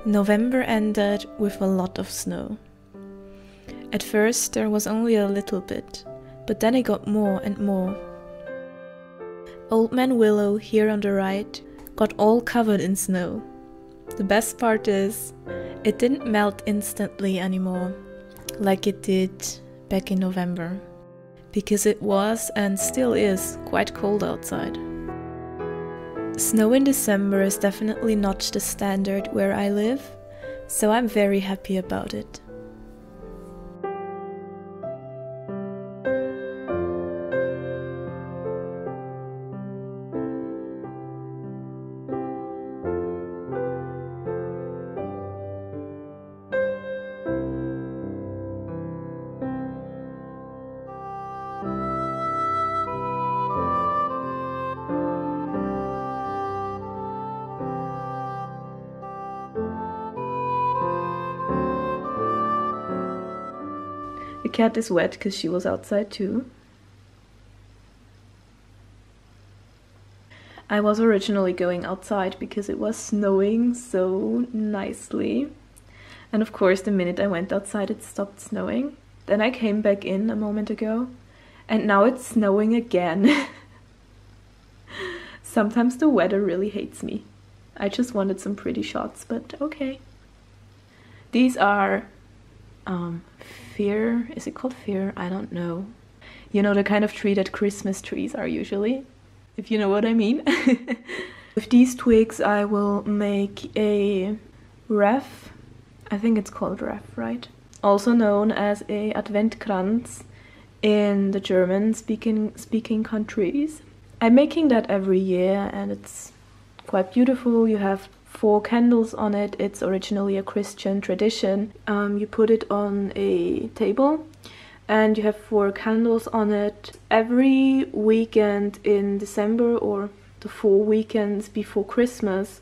November ended with a lot of snow. At first there was only a little bit, but then it got more and more. Old Man Willow here on the right got all covered in snow. The best part is, it didn't melt instantly anymore, like it did back in November, because it was and still is quite cold outside. Snow in December is definitely not the standard where I live, so I'm very happy about it. The cat is wet because she was outside too. I was originally going outside because it was snowing so nicely. And of course, the minute I went outside, it stopped snowing. Then I came back in a moment ago, and now it's snowing again. Sometimes the weather really hates me. I just wanted some pretty shots, but okay. These are fear, is it called fear? I don't know. You know, the kind of tree that Christmas trees are usually, if you know what I mean. With these twigs I will make a wreath. I think it's called wreath, right? Also known as a Adventkranz in the German speaking countries. I'm making that every year and it's quite beautiful. You have 4 candles on it. It's originally a Christian tradition. You put it on a table and you have 4 candles on it. Every weekend in December or the 4 weekends before Christmas,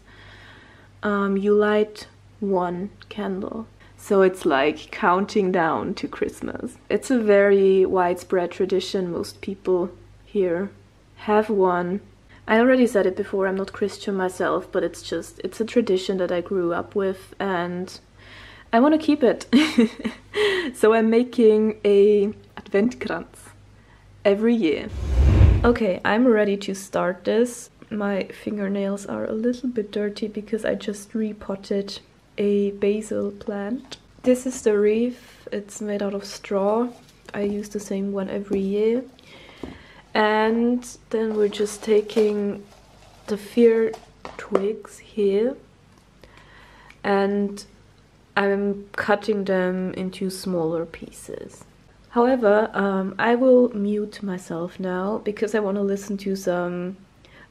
you light 1 candle. So it's like counting down to Christmas. It's a very widespread tradition. Most people here have one. I already said it before, I'm not Christian myself, but it's a tradition that I grew up with and I want to keep it. So I'm making a Adventkranz every year. Okay, I'm ready to start this. My fingernails are a little bit dirty because I just repotted a basil plant. This is the wreath. It's made out of straw. I use the same one every year. And then we're just taking the fir twigs here and I'm cutting them into smaller pieces. However, I will mute myself now because I want to listen to some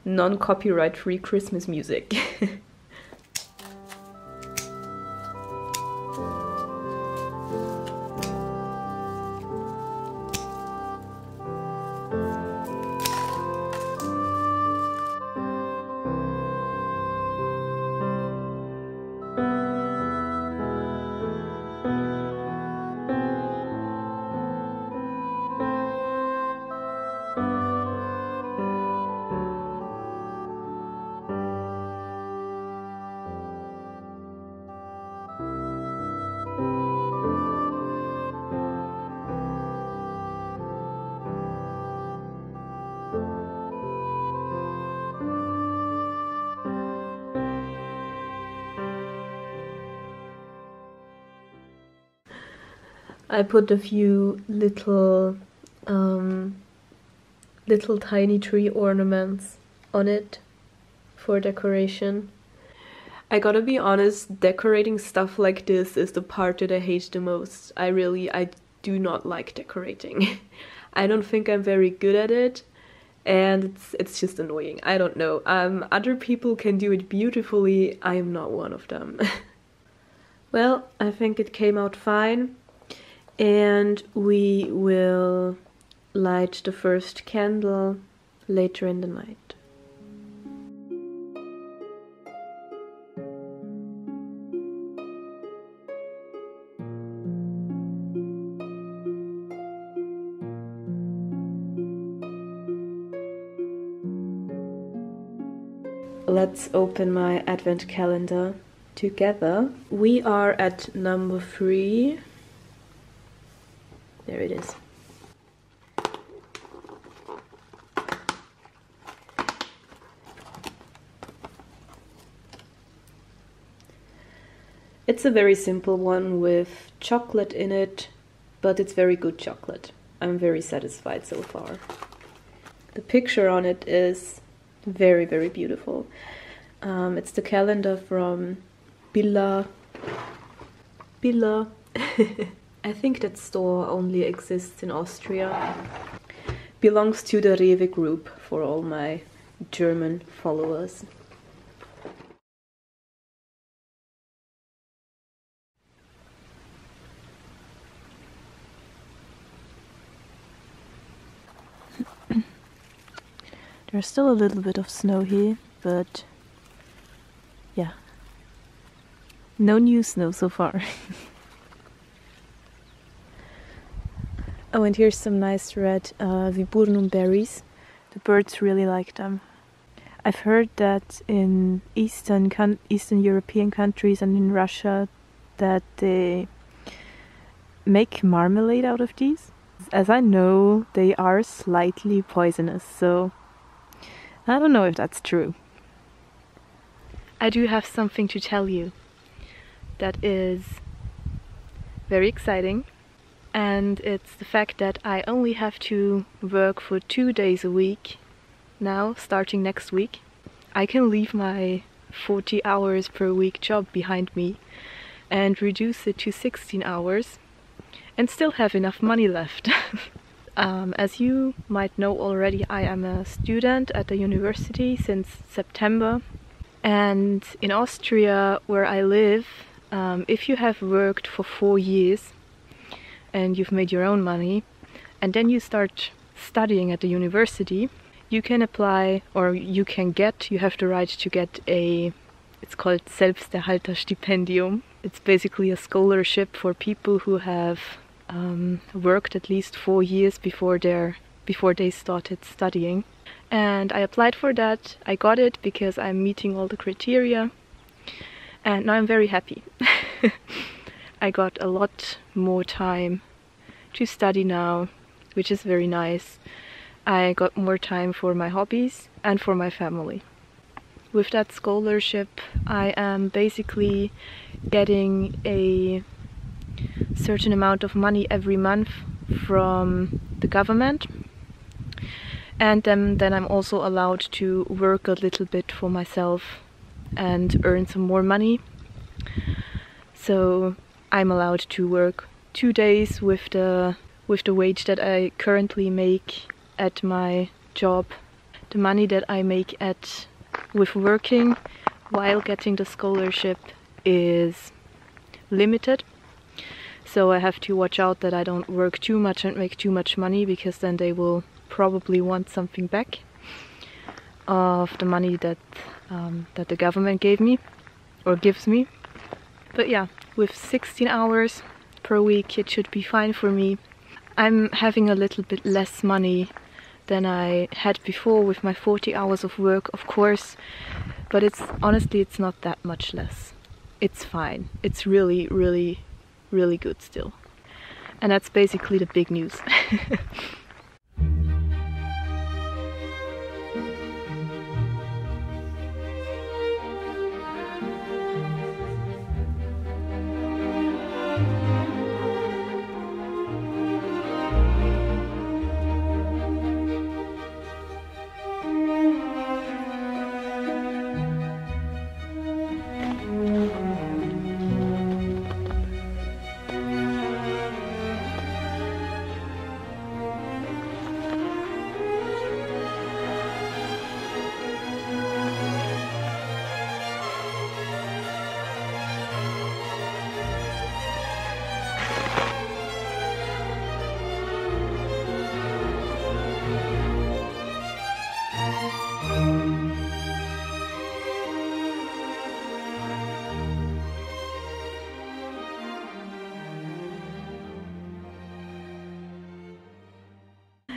non-copyright free Christmas music. I put a few little tiny tree ornaments on it for decoration. I gotta be honest, decorating stuff like this is the part that I hate the most. I do not like decorating. I don't think I'm very good at it and it's just annoying. I don't know. Other people can do it beautifully. I am not one of them. Well, I think it came out fine. And we will light the first candle later in the night. Let's open my advent calendar. together. We are at number 3. There it is. It's a very simple one with chocolate in it, but it's very good chocolate. I'm very satisfied so far. The picture on it is very, very beautiful. It's the calendar from Billa. I think that store only exists in Austria. Belongs to the Rewe group for all my German followers. There's still a little bit of snow here, but yeah, no new snow so far. Oh, and here's some nice red viburnum berries. The birds really like them. I've heard that in Eastern European countries and in Russia that they make marmalade out of these. As I know, they are slightly poisonous, so I don't know if that's true. I do have something to tell you that is very exciting, and it's the fact that I only have to work for 2 days a week now, starting next week. I can leave my 40 hours per week job behind me and reduce it to 16 hours and still have enough money left. As you might know already, I am a student at the university since September, and in Austria, where I live, if you have worked for 4 years and you've made your own money, and then you start studying at the university, you can apply, or you have the right to get it's called Selbsterhalterstipendium. It's basically a scholarship for people who have worked at least 4 years before they started studying. And I applied for that. I got it because I'm meeting all the criteria, and now I'm very happy. I got a lot more time to study now, which is very nice. I got more time for my hobbies and for my family. With that scholarship, I am basically getting a certain amount of money every month from the government, and then I'm also allowed to work a little bit for myself and earn some more money. So I'm allowed to work 2 days with the wage that I currently make at my job. The money that I make with working while getting the scholarship is limited. So I have to watch out that I don't work too much and make too much money, because then they will probably want something back of the money that the government gave me or gives me. But yeah, with 16 hours per week it should be fine for me. I'm having a little bit less money than I had before with my 40 hours of work, of course, but honestly it's not that much less. It's fine. It's really, really, really good still. And that's basically the big news.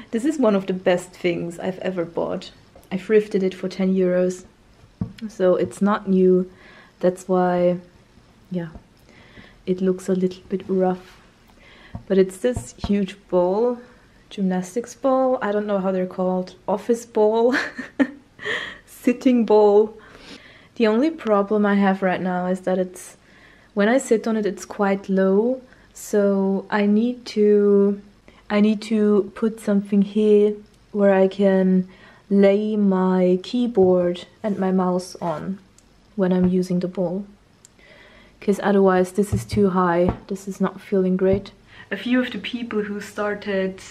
This is one of the best things I've ever bought. I thrifted it for 10 euros, so it's not new, That's why, yeah, it looks a little bit rough. But it's this huge ball, gymnastics ball, I don't know how they're called, office ball, sitting ball. The only problem I have right now is that it's, when I sit on it, it's quite low, so I need to put something here where I can lay my keyboard and my mouse on when I'm using the ball. Because otherwise this is too high, this is not feeling great. A few of the people who started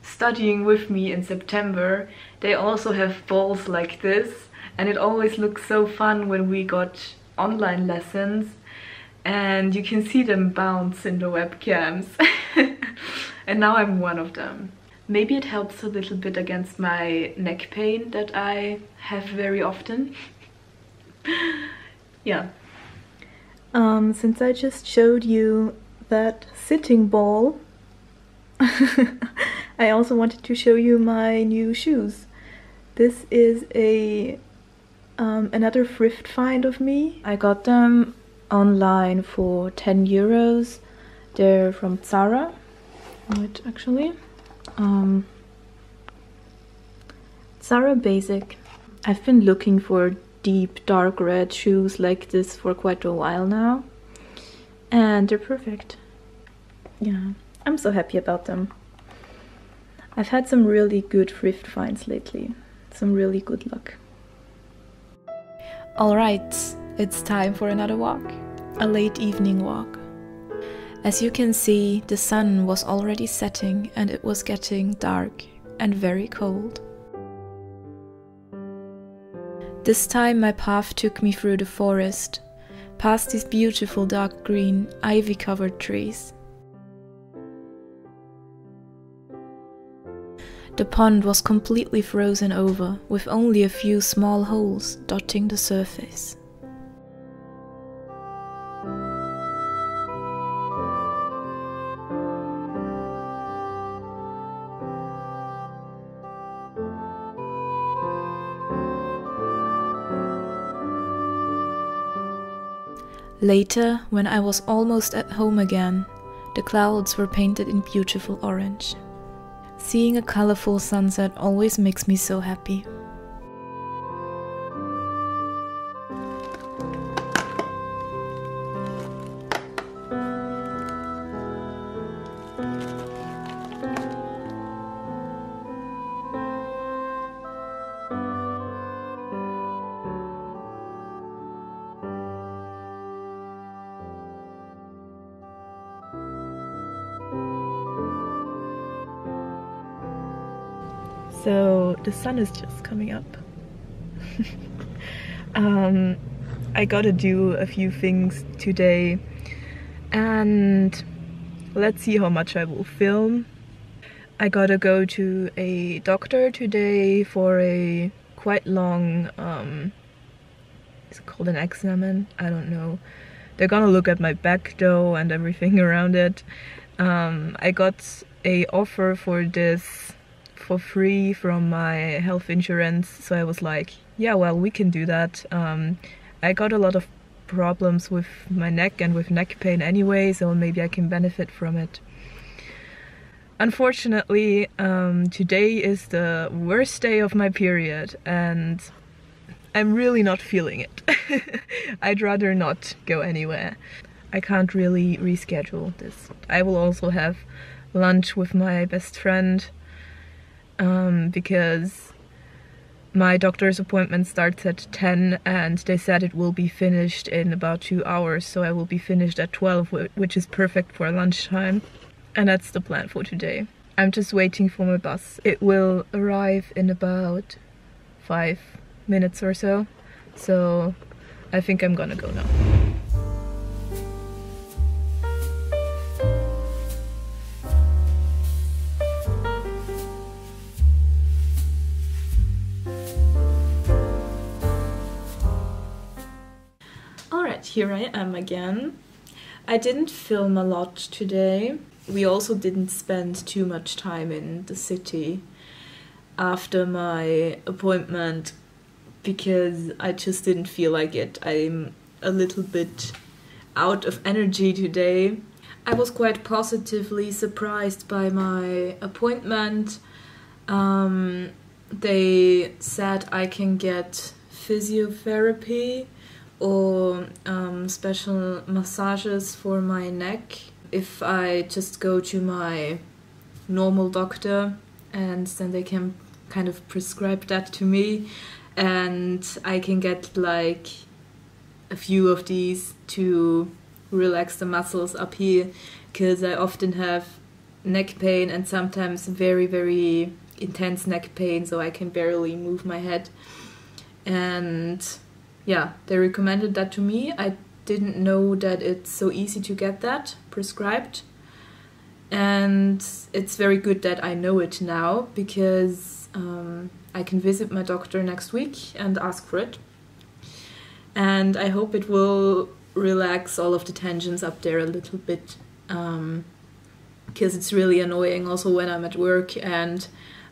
studying with me in September, they also have balls like this, and it always looks so fun when we got online lessons and you can see them bounce in the webcams. And now I'm one of them. Maybe it helps a little bit against my neck pain that I have very often. Yeah. Since I just showed you that sitting ball, I also wanted to show you my new shoes. This is a another thrift find of me. I got them online for 10 euros. They're from Zara. Wait, actually. Zara Basic. I've been looking for deep dark red shoes like this for quite a while now, and they're perfect. Yeah, I'm so happy about them. I've had some really good thrift finds lately, some really good luck. Alright, it's time for another walk, a late evening walk. As you can see, the sun was already setting and it was getting dark and very cold. This time my path took me through the forest, past these beautiful dark green, ivy-covered trees. The pond was completely frozen over, with only a few small holes dotting the surface. Later, when I was almost at home again, the clouds were painted in beautiful orange. Seeing a colorful sunset always makes me so happy. So the sun is just coming up. I gotta do a few things today and let's see how much I will film. I gotta go to a doctor today for a quite long, is it called an examen? I don't know. They're gonna look at my back though and everything around it. I got a offer for this for free from my health insurance, so I was like, yeah, well, we can do that. I got a lot of problems with my neck and with neck pain anyway, so maybe I can benefit from it. Unfortunately, today is the worst day of my period and I'm really not feeling it. I'd rather not go anywhere. I can't really reschedule this. I will also have lunch with my best friend because my doctor's appointment starts at 10 and they said it will be finished in about 2 hours, so I will be finished at 12, which is perfect for lunchtime. And that's the plan for today. I'm just waiting for my bus. It will arrive in about 5 minutes or so, so I think I'm gonna go now. Alright, here I am again. I didn't film a lot today. We also didn't spend too much time in the city after my appointment because I just didn't feel like it. I'm a little bit out of energy today. I was quite positively surprised by my appointment. They said I can get physiotherapy or special massages for my neck if I just go to my normal doctor, and then they can kind of prescribe that to me, and I can get like a few of these to relax the muscles up here, because I often have neck pain and sometimes very, very intense neck pain, so I can barely move my head. And yeah, they recommended that to me. I didn't know that it's so easy to get that prescribed, and it's very good that I know it now, because I can visit my doctor next week and ask for it, and I hope it will relax all of the tensions up there a little bit, because it's really annoying also when I'm at work and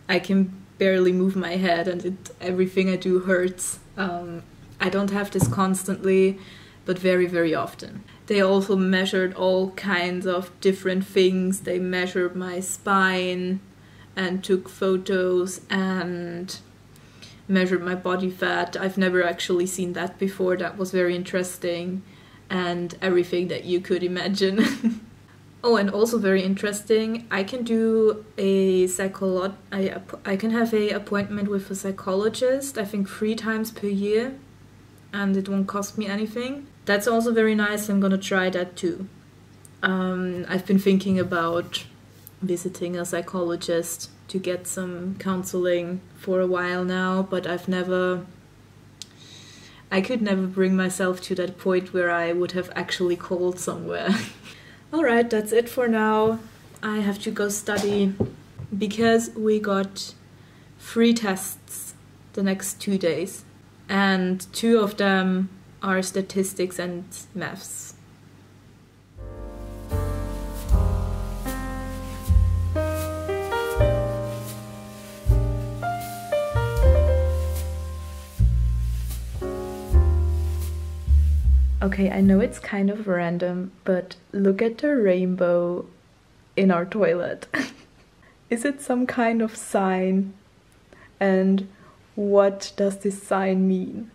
I can barely move my head and everything I do hurts. I don't have this constantly, but very, very often. They also measured all kinds of different things. They measured my spine and took photos and measured my body fat. I've never actually seen that before. That was very interesting, and everything that you could imagine. Oh, and also very interesting, I can do a I can have a appointment with a psychologist, I think 3 times per year, and it won't cost me anything. That's also very nice. I'm gonna try that too. I've been thinking about visiting a psychologist to get some counseling for a while now, but I could never bring myself to that point where I would have actually called somewhere. Alright, that's it for now. I have to go study, because we got 3 tests the next 2 days, and 2 of them are statistics and maths. Okay, I know it's kind of random, but look at the rainbow in our toilet. Is it some kind of sign? And what does this sign mean?